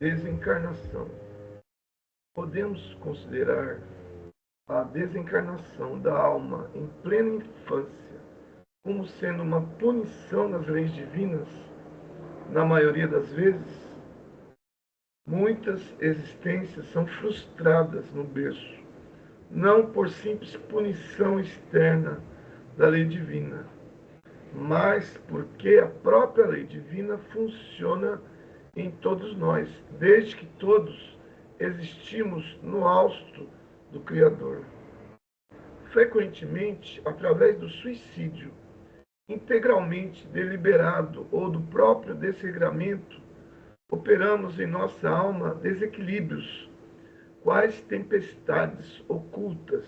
Desencarnação. Podemos considerar a desencarnação da alma em plena infância como sendo uma punição das leis divinas. Na maioria das vezes, muitas existências são frustradas no berço, não por simples punição externa da lei divina, mas porque a própria lei divina funciona em todos nós, desde que todos existimos no hausto do Criador. Frequentemente, através do suicídio, integralmente deliberado ou do próprio desregramento, operamos em nossa alma desequilíbrios, quais tempestades ocultas,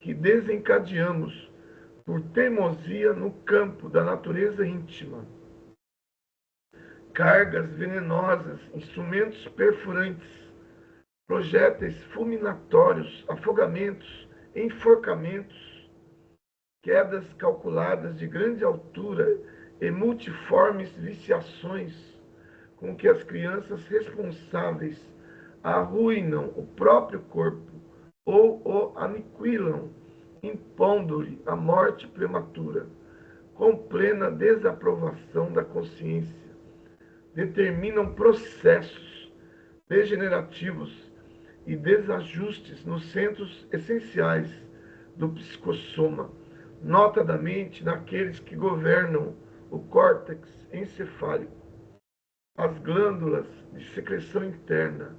que desencadeamos por teimosia no campo da natureza íntima. Cargas venenosas, instrumentos perfurantes, projéteis fulminatórios, afogamentos, enforcamentos, quedas calculadas de grande altura e multiformes viciações com que as crianças responsáveis arruinam o próprio corpo ou o aniquilam, impondo-lhe a morte prematura, com plena desaprovação da consciência, determinam processos degenerativos e desajustes nos centros essenciais do psicossoma, notadamente naqueles que governam o córtex encefálico, as glândulas de secreção interna,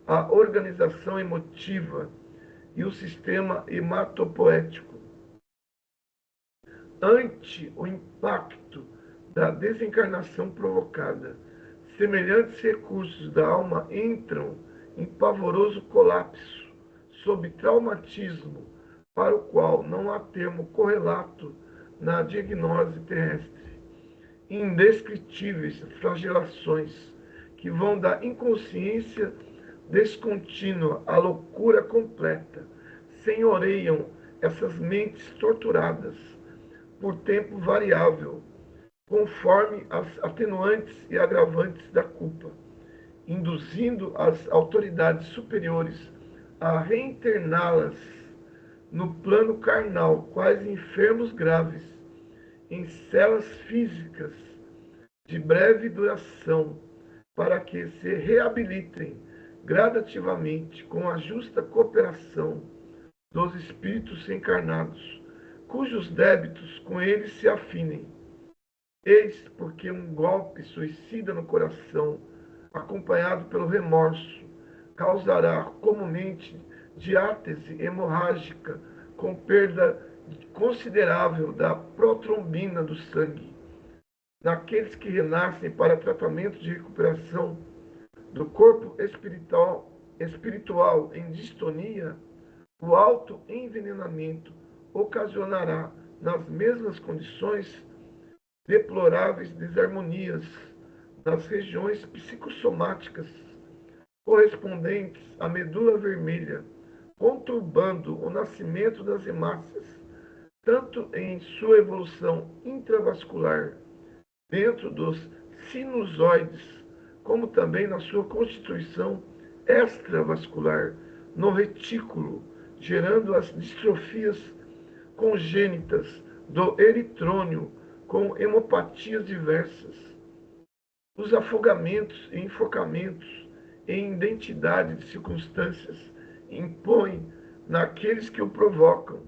a organização emotiva e o sistema hematopoético. Ante o impacto da desencarnação provocada, semelhantes recursos da alma entram em pavoroso colapso, sob traumatismo, para o qual não há termo correlato na diagnose terrestre. Indescritíveis flagelações que vão da inconsciência descontínua à loucura completa, senhoreiam essas mentes torturadas por tempo variável, conforme as atenuantes e agravantes da culpa, induzindo as autoridades superiores a reinterná-las no plano carnal, quais enfermos graves, em celas físicas de breve duração, para que se reabilitem gradativamente com a justa cooperação dos espíritos encarnados, cujos débitos com eles se afinem. Eis porque um golpe suicida no coração, acompanhado pelo remorso, causará comumente diátese hemorrágica com perda considerável da protrombina do sangue. Naqueles que renascem para tratamento de recuperação do corpo espiritual em distonia, o autoenvenenamento ocasionará, nas mesmas condições, deploráveis desarmonias nas regiões psicossomáticas correspondentes à medula vermelha, conturbando o nascimento das hemácias, tanto em sua evolução intravascular, dentro dos sinusoides, como também na sua constituição extravascular, no retículo, gerando as distrofias congênitas do eritrônio com hemopatias diversas. Os afogamentos e enfocamentos em identidade de circunstâncias impõem naqueles que o provocam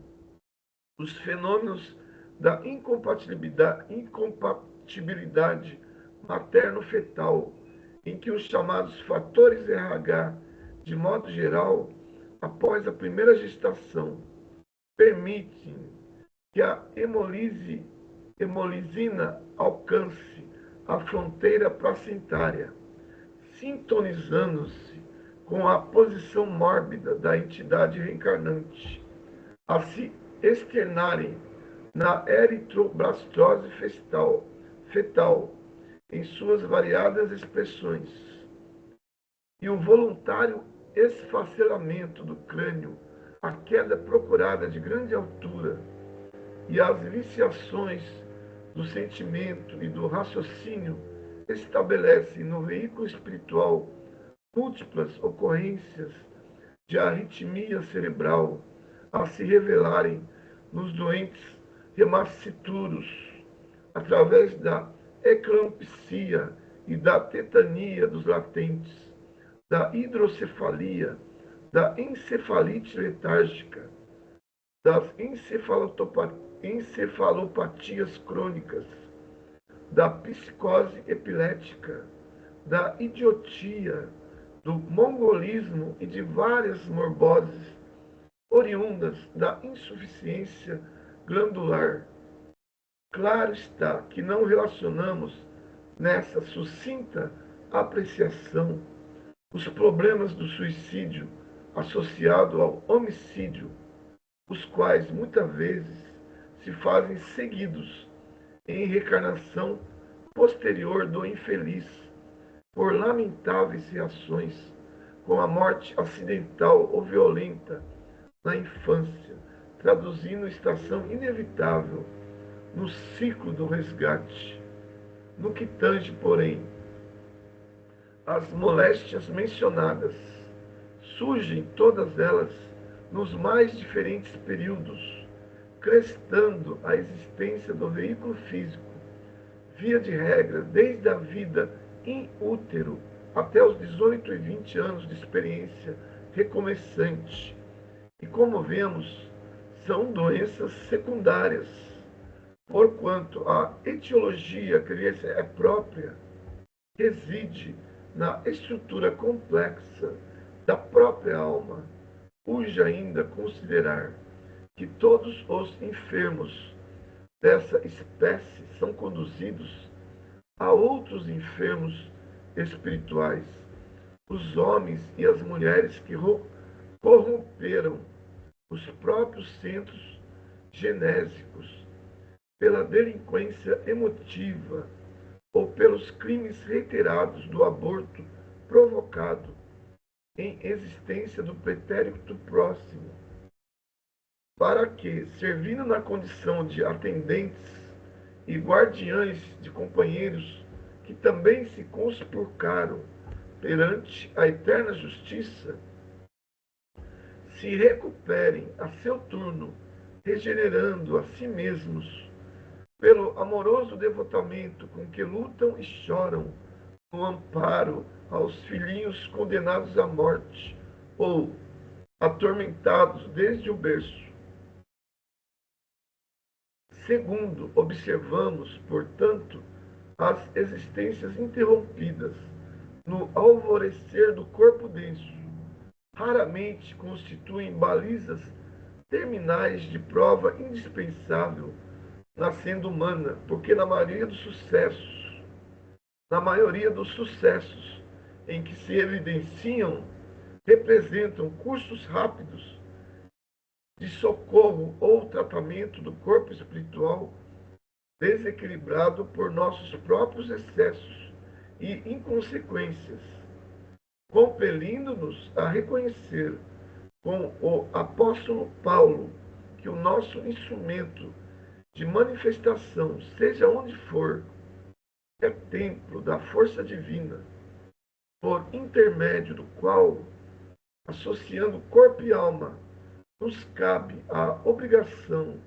os fenômenos da incompatibilidade materno-fetal, em que os chamados fatores RH, de modo geral, após a primeira gestação, permitem que a hemolisina alcance a fronteira placentária, sintonizando-se com a posição mórbida da entidade reencarnante, a se externarem na eritroblastose fetal em suas variadas expressões, e o voluntário esfacelamento do crânio, a queda procurada de grande altura e as viciações do sentimento e do raciocínio estabelecem no veículo espiritual múltiplas ocorrências de arritmia cerebral a se revelarem nos doentes hemacituros através da eclampsia e da tetania dos latentes, da hidrocefalia, da encefalite letárgica, das encefalopatias crônicas, da psicose epilética, da idiotia, do mongolismo e de várias morboses oriundas da insuficiência glandular. Claro está que não relacionamos nessa sucinta apreciação os problemas do suicídio associado ao homicídio, os quais muitas vezes se fazem seguidos em reencarnação posterior do infeliz, por lamentáveis reações com a morte acidental ou violenta na infância, traduzindo estação inevitável no ciclo do resgate. No que tange, porém, as moléstias mencionadas, surgem todas elas nos mais diferentes períodos, crestando a existência do veículo físico, via de regra, desde a vida in útero até os 18 e 20 anos de experiência recomeçante. E como vemos, são doenças secundárias, porquanto a etiologia que lhes é própria reside na estrutura complexa da própria alma. Urge ainda considerar que todos os enfermos dessa espécie são conduzidos a outros enfermos espirituais, os homens e as mulheres que corromperam os próprios centros genésicos pela delinquência emotiva ou pelos crimes reiterados do aborto provocado em existência do pretérito próximo, para que, servindo na condição de atendentes e guardiães de companheiros que também se conspurcaram perante a eterna justiça, se recuperem a seu turno, regenerando a si mesmos, pelo amoroso devotamento com que lutam e choram no amparo aos filhinhos condenados à morte ou atormentados desde o berço. Segundo, observamos, portanto, as existências interrompidas no alvorecer do corpo denso raramente constituem balizas terminais de prova indispensável na senda humana, porque na maioria dos sucessos em que se evidenciam, representam cursos rápidos de socorro ou tratamento do corpo espiritual desequilibrado por nossos próprios excessos e inconsequências, compelindo-nos a reconhecer com o apóstolo Paulo que o nosso instrumento de manifestação, seja onde for, é templo da força divina, por intermédio do qual, associando corpo e alma, nos cabe a obrigação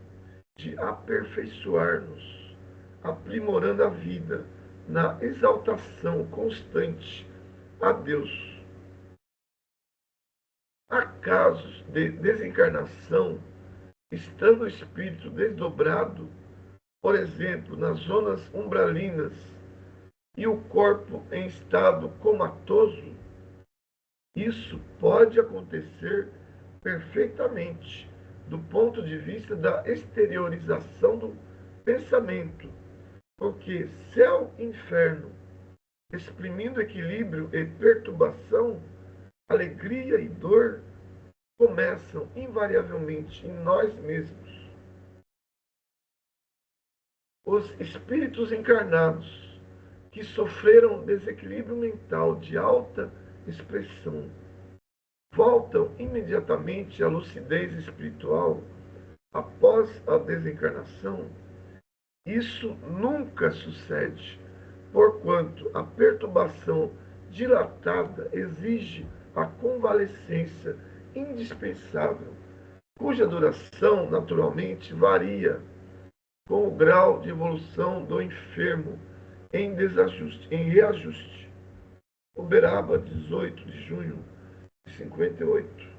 de aperfeiçoar-nos, aprimorando a vida na exaltação constante a Deus. Há casos de desencarnação, estando o espírito desdobrado, por exemplo, nas zonas umbralinas, e o corpo em estado comatoso. Isso pode acontecer perfeitamente do ponto de vista da exteriorização do pensamento, porque céu e inferno, exprimindo equilíbrio e perturbação, alegria e dor, começam invariavelmente em nós mesmos. Os espíritos encarnados que sofreram desequilíbrio mental de alta expressão voltam imediatamente à lucidez espiritual após a desencarnação. Isso nunca sucede, porquanto a perturbação dilatada exige a convalescência indispensável, cuja duração, naturalmente, varia com o grau de evolução do enfermo em reajuste. Uberaba, 18 de junho de 58.